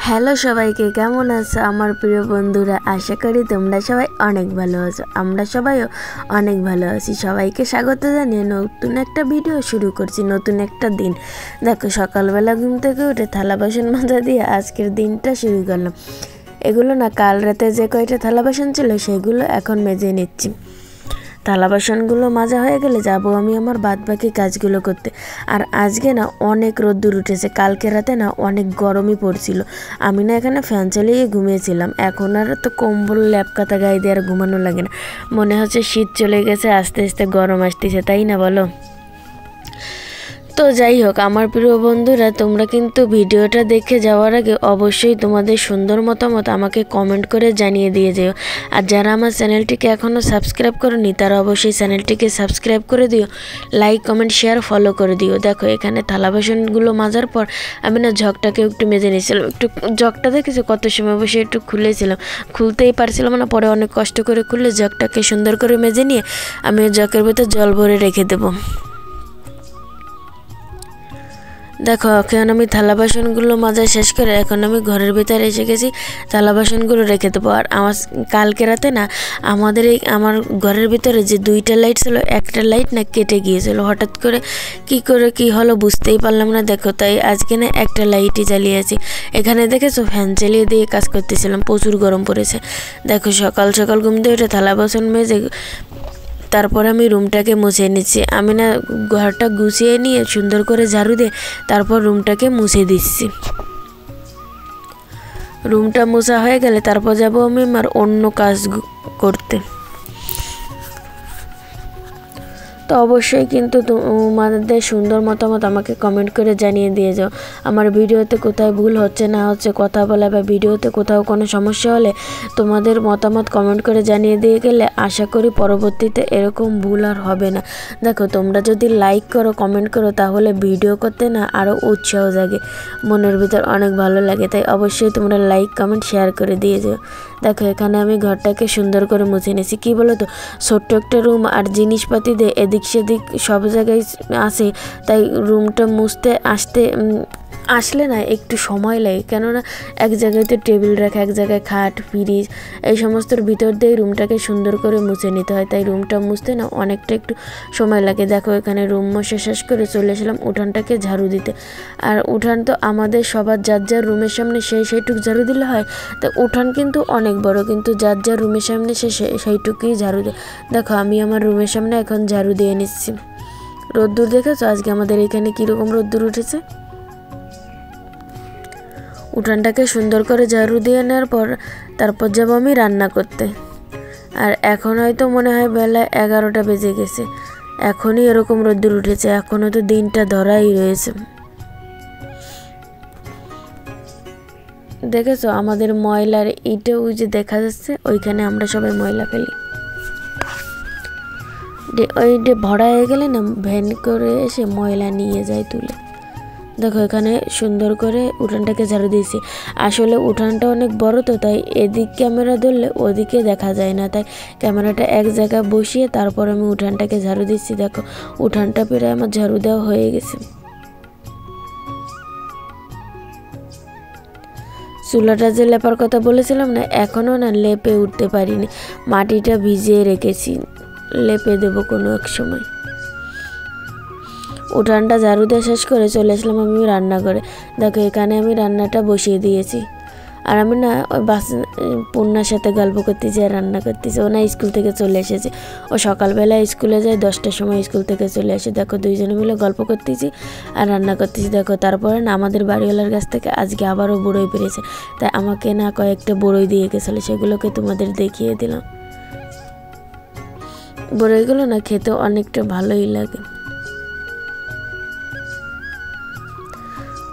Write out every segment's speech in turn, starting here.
Hello সবাইকে, কেমন আছো আমার প্রিয় বন্ধুরা? আশা করি তোমরা সবাই অনেক ভালো আছো। আমরা সবাইও অনেক ভালো আছি। সবাইকে স্বাগত জানিয়ে নতুন একটা ভিডিও শুরু করছি, নতুন একটা দিন। দেখো, সকালবেলা ঘুম থেকে উঠে থালা বাসন মাজা দিয়ে আজকের দিনটা শুরু করলাম। এগুলো না কাল রাতে যে কয়টা থালা বাসন ছিল সেগুলো এখন মেজে নিচ্ছি। থালা বাসনগুলো মাজা হয়ে গেলে যাব আমি আমার বাদবাকি কাজগুলো করতে। আর আজকে না অনেক রোদ্দুর উঠেছে, কালকে রাতে না অনেক গরমই পড়ছিল। আমি না এখানে ফ্যান চালিয়ে ঘুমিয়েছিলাম। এখন আর তো কম্বল ল্যাপকাতা গায়ে দিয়ে আর ঘুমানো লাগে না, মনে হচ্ছে শীত চলে গেছে, আস্তে আস্তে গরম আসতেছে, তাই না বলো? তো যাই হোক আমার প্রিয় বন্ধুরা, তোমরা কিন্তু ভিডিওটা দেখে যাওয়ার আগে অবশ্যই তোমাদের সুন্দর মতামত আমাকে কমেন্ট করে জানিয়ে দিয়ে যেও। আর যারা আমার চ্যানেলটিকে এখনও সাবস্ক্রাইব করোনি তারা অবশ্যই চ্যানেলটিকে সাবস্ক্রাইব করে দিও, লাইক কমেন্ট শেয়ার ফলো করে দিও। দেখো, এখানে থালা বাসনগুলো মাজার পর আমি না জগটাকে একটু মেজে নিয়েছিলাম। একটু জগটা দেখেছো কত সময় বসে একটু খুলেছিলাম, খুলতেই পারছিলাম না, পরে অনেক কষ্ট করে খুলে জগটাকে সুন্দর করে মেজে নিয়ে আমি জগের ভেতর জল ভরে রেখে দেবো। দেখো, এখন আমি থালা বাসনগুলো মাজা শেষ করে এখন আমি ঘরের ভিতরে এসে গেছি, থালা বাসনগুলো রেখে দেবো। আর আমার কালকে রাতে না আমার ঘরের ভিতরে যে দুইটা লাইট ছিল, একটা লাইট না কেটে গিয়েছিল হঠাৎ করে, কি হলো বুঝতেই পারলাম না। দেখো, তাই আজকে না একটা লাইটই জ্বালিয়েছি। এখানে দেখেছো ফ্যান চালিয়ে দিয়ে কাজ করতেছিলাম, প্রচুর গরম পড়েছে। দেখো, সকাল সকাল ঘুম দিয়ে উঠে থালা বাসন মেজে তারপর আমি রুমটাকে মুছে নিচ্ছি। আমি না ঘরটা গুছিয়ে নিয়ে সুন্দর করে ঝাড়ু দিয়ে তারপর রুমটাকে মুছে দিচ্ছি। রুমটা মোছা হয়ে গেলে তারপর যাব আমি আমার অন্য কাজ করতে। তো অবশ্যই কিন্তু তোমাদের সুন্দর মতামত আমাকে কমেন্ট করে জানিয়ে দিয়ে যাও। আমার ভিডিওতে কোথায় ভুল হচ্ছে না হচ্ছে কথা বলা বা ভিডিওতে কোথাও কোনো সমস্যা হলে তোমাদের মতামত কমেন্ট করে জানিয়ে দিয়ে গেলে আশা করি পরবর্তীতে এরকম ভুল আর হবে না। দেখো, তোমরা যদি লাইক করো কমেন্ট করো তাহলে ভিডিও করতে না আরও উৎসাহ জাগে, মনের ভিতর অনেক ভালো লাগে। তাই অবশ্যই তোমরা লাইক কমেন্ট শেয়ার করে দিয়ে যাও। দেখো, এখানে আমি ঘরটাকে সুন্দর করে মুছে নিয়েছি। কী বলো তো, ছোট্ট একটা রুম আর জিনিসপাতি দিয়ে এদিক সেদিক সব জায়গায় আসে, তাই রুমটা মুছতে আসলে না একটু সময় লাগে। কেননা এক জায়গায় তো টেবিল রাখা, এক জায়গায় খাট ফ্রিজ, এই সমস্তর ভিতর দিয়ে রুমটাকে সুন্দর করে মুছে নিতে হয়, তাই রুমটা মুছতে না অনেকটা একটু সময় লাগে। দেখো, এখানে রুম মুছে শেষ করে চলে এসলাম উঠানটাকে ঝাড়ু দিতে। আর উঠান তো আমাদের সবার যার যার রুমের সামনে সেইটুক ঝাড়ু দিলে হয়। তো উঠান কিন্তু অনেক বড়, কিন্তু যার যার রুমের সামনে সেইটুকুই ঝাড়ু দেয়। দেখো, আমি আমার রুমের সামনে এখন ঝাড়ু দিয়ে নিচ্ছি। রোদ্দুর দেখেছো আজকে আমাদের এখানে কীরকম রোদ্দুর উঠেছে। উঠানটাকে সুন্দর করে ঝাড়ু দিয়ে নেওয়ার পর তারপর যাব আমি রান্না করতে। আর এখন হয়তো মনে হয় বেলা 11টা বেজে গেছে, এখনই এরকম রোদ্দুর উঠেছে, এখনও তো দিনটা ধরাই রয়েছে। দেখেছো আমাদের ময়লার ইটে ওই যে দেখা যাচ্ছে, ওইখানে আমরা সবাই ময়লা ফেলি। ওই ভরা হয়ে গেলে না ভ্যান করে এসে ময়লা নিয়ে যায় তুলে। দেখো, এখানে সুন্দর করে উঠানটাকে ঝাড়ু দিয়েছি। আসলে উঠানটা অনেক বড় তো, তাই এদিক ক্যামেরা ধরলে ওদিকে দেখা যায় না, তাই ক্যামেরাটা এক জায়গায় বসিয়ে তারপর আমি উঠানটাকে ঝাড়ু দিচ্ছি। দেখো, উঠানটা প্রায় আমার ঝাড়ু দেওয়া হয়ে গেছে। চুলাটা যে লেপার কথা বলেছিলাম না, এখনও না লেপে উঠতে পারিনি, মাটিটা ভিজিয়ে রেখেছি, লেপে দেবো কোনো এক সময়। উঠানটা ঝাড়ু দিয়ে শেষ করে চলে আসলাম আমি রান্নাঘরে। দেখো, এখানে আমি রান্নাটা বসিয়ে দিয়েছি। আর আমি না ওই পূর্ণার সাথে গল্প করতেছি আর রান্না করতেছি। ও না স্কুল থেকে চলে এসেছে, ও সকালবেলা স্কুলে যায়, 10টার সময় স্কুল থেকে চলে আসে। দেখো, দুইজনে মিলে গল্প করতেছি আর রান্না করতেছি। দেখো, তারপরে না আমাদের বাড়িওয়ালার কাছ থেকে আজকে আবারও বড়ই পেরেছে, তাই আমাকে না কয়েকটা বড়ই দিয়ে গেছিলো, সেগুলোকে তোমাদের দেখিয়ে দিলাম। বড়ইগুলো না খেতে অনেকটা ভালোই লাগে।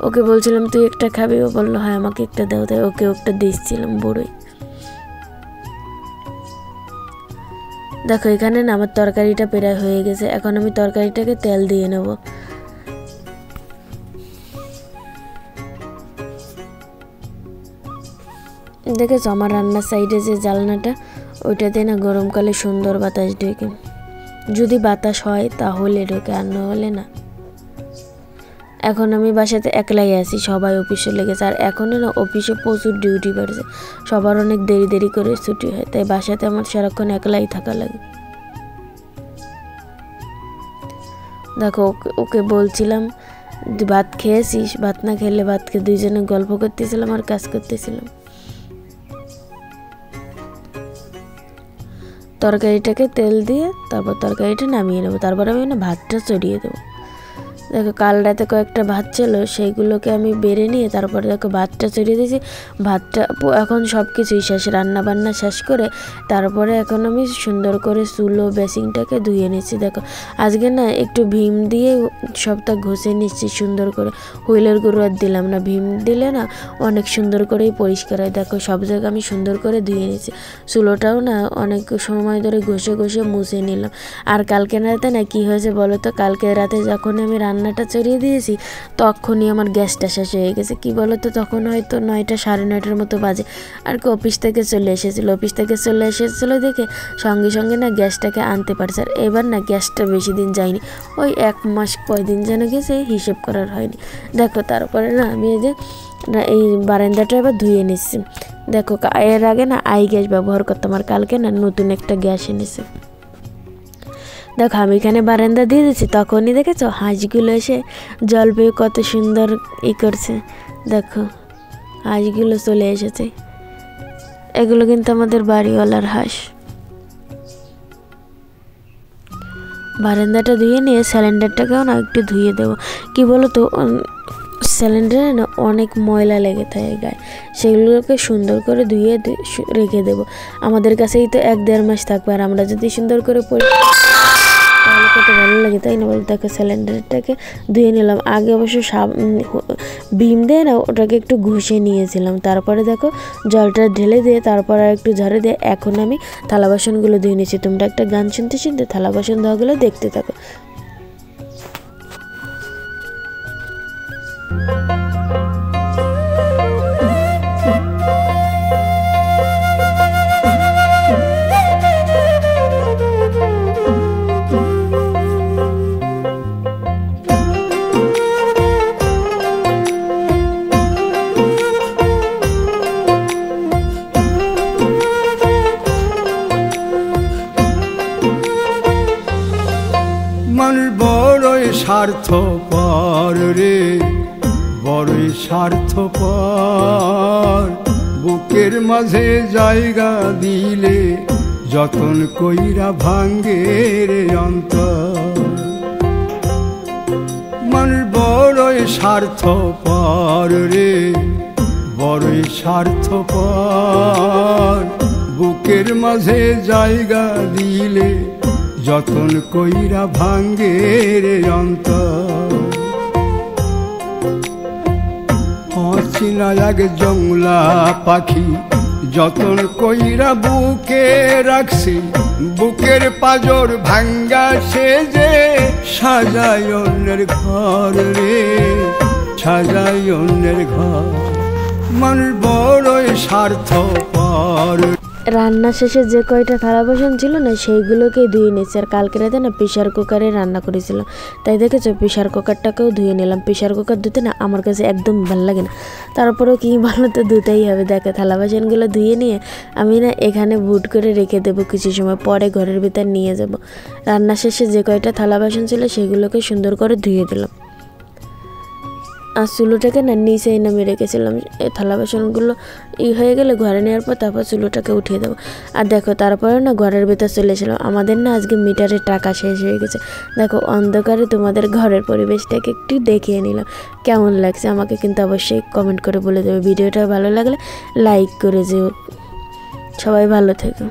ওকে বলছিলাম তুই একটা খাবি, ও বললো হ্যাঁ আমাকে একটা দাও, তাই ওকে একটা দিচ্ছিলাম বড়ই। দেখো, এখানে না আমার তরকারিটা প্রায় হয়ে গেছে, এখন আমি তরকারিটাকে তেল দিয়ে নেব। দেখেছো আমার রান্নার সাইডে যে জানলাটা, ওইটাতে না গরমকালে সুন্দর বাতাস ঢোকে। যদি বাতাস হয় তাহলে ঢোকে, আর না হলে না। এখন আমি বাসাতে একলাই আছি, সবাই অফিসে লেগেছে। আর এখনও না অফিসে প্রচুর ডিউটি বাড়ছে, সবার অনেক দেরি দেরি করে ছুটি হয়, তাই বাসাতে আমার সারাক্ষণ একলাই থাকা লাগে। দেখো ওকে বলছিলাম ভাত খেয়েছিস, ভাত না খেলে ভাত খেয়ে দুইজনে গল্প করতেছিলাম আর কাজ করতেছিলাম। তরকারিটাকে তেল দিয়ে তারপর তরকারিটা নামিয়ে নেবো, তারপর আমি না ভাতটা চড়িয়ে দেবো। দেখো কাল রাতে কয়েকটা ভাত ছিল, সেইগুলোকে আমি বেড়ে নিয়ে তারপরে দেখো ভাতটা চড়িয়ে দিয়েছি। ভাতটা এখন সব কিছুই শেষ, রান্না বান্না শেষ করে তারপরে এখন আমি সুন্দর করে চুলো বেসিংটাকে ধুয়ে নিচ্ছি। দেখো আজকে না একটু ভীম দিয়ে সবটা ঘষে নিচ্ছি সুন্দর করে, হুইলের গুঁড়ো আর দিলাম না, ভীম দিলে না অনেক সুন্দর করেই পরিষ্কার হয়। দেখো সব জায়গা আমি সুন্দর করে ধুয়ে নিচ্ছি, চুলোটাও না অনেক সময় ধরে ঘষে ঘষে মুছে নিলাম। আর কালকে রাতে না কি হয়েছে বলো তো, কালকে রাতে যখন আমি রান্নাটা চড়িয়ে দিয়েছি তখনই আমার গ্যাসটা শেষ হয়ে গেছে। কি বলো তো, তখন হয়তো 9টা সাড়ে 9টার মতো বাজে, আর কি অফিস থেকে চলে এসেছিলো দেখে সঙ্গে সঙ্গে না গ্যাসটাকে আনতে পারছে। আর এবার না গ্যাসটা বেশি দিন যায়নি, ওই 1 মাস কয়দিন যেন গেছে হিসেব করার হয়নি। দেখো তারপরে না আমি এই বারান্দাটা এবার ধুয়ে নিচ্ছি। দেখো এর আগে না আই গ্যাস ব্যবহার করতাম, আর কালকে না নতুন একটা গ্যাস এনেছে। দেখো আমি এখানে বারান্দা দিয়ে দিচ্ছি, তখনই দেখেছো হাঁসগুলো এসে জল পেয়ে কত সুন্দর করছে। দেখো হাঁসগুলো চলে এসেছে, এগুলো কিন্তু আমাদের বাড়িওয়ালার হাঁস। বারান্দাটা ধুয়ে নিয়ে সিলিন্ডারটাকেও না একটু ধুয়ে দেবো। কি বলো তো, সিলিন্ডারে না অনেক ময়লা লেগে থাকে গায়ে, সেগুলোকে সুন্দর করে ধুয়ে রেখে দেবো। আমাদের কাছেই তো 1-1.5 মাস থাকবে, আর আমরা যদি সুন্দর করে তাহলে কত ভালো লাগে, তাই না বলতে। দেখো সিলিন্ডারটাকে ধুয়ে নিলাম, আগে অবশ্য ভীম দিয়ে না ওটাকে একটু ঘষে নিয়েছিলাম, তারপরে দেখো জলটা ঢেলে দিয়ে তারপর আর একটু ঝাড়ে দিয়ে এখন আমি থালা বাসনগুলো ধুয়ে নিয়েছি। তোমরা একটা গান শুনতে শুনতে থালা বাসন ধোয়াগুলো দেখতে থাকো। মানুষ বড়ই স্বার্থপর রে, বড়ই স্বার্থপর, বুকের মাঝে জায়গা দিলে যতন কইরা ভাঙ্গে রে অন্তর। মানুষ বড়ই স্বার্থপর রে, বড়ই স্বার্থপর, বুকের মাঝে জায়গা দিলে যতন কইরা ভাঙ্গে রে অন্তর। অচিনা এক জংলা পাখি যতন কইরা বুকে রাখছি, বুকের পাজর ভাঙ্গা সে যে সাজায় অন্যের ঘর রে, সাজায় অন্যের ঘর। মানুষ বড়ই স্বার্থপর। রান্না শেষে যে কয়টা থালা বাসন ছিল না সেইগুলোকেই ধুয়ে নিয়েছি। আর কালকে রাতে না প্রেশার কুকারে রান্না করেছিলাম, তাই দেখেছো প্রেশার কুকারটাকেও ধুয়ে নিলাম। প্রেশার কুকার ধুতে না আমার কাছে একদম ভালো লাগে না, তারপরেও কি ভালো তো ধুতেই হবে। দেখো থালা বাসনগুলো ধুয়ে নিয়ে আমি না এখানে বুট করে রেখে দেবো, কিছু সময় পরে ঘরের ভিতর নিয়ে যাব। রান্না শেষে যে কয়টা থালা বাসন ছিল সেগুলোকে সুন্দর করে ধুয়ে দিলাম। আর চুলোটাকে না নিচেই নামিয়ে রেখেছিলাম, এই থালা বাসনগুলো হয়ে গেলে ঘরে নেওয়ার পর তারপর চুলোটাকে উঠিয়ে দেবো। আর দেখো তারপরে না ঘরের ভেতর চলে এসেছিলাম। আমাদের না আজকে মিটারের টাকা শেষ হয়ে গেছে। দেখো অন্ধকারে তোমাদের ঘরের পরিবেশটাকে একটু দেখিয়ে নিলাম, কেমন লাগছে আমাকে কিন্তু অবশ্যই কমেন্ট করে বলে দেবে। ভিডিওটা ভালো লাগলে লাইক করে যেও। সবাই ভালো থেকো।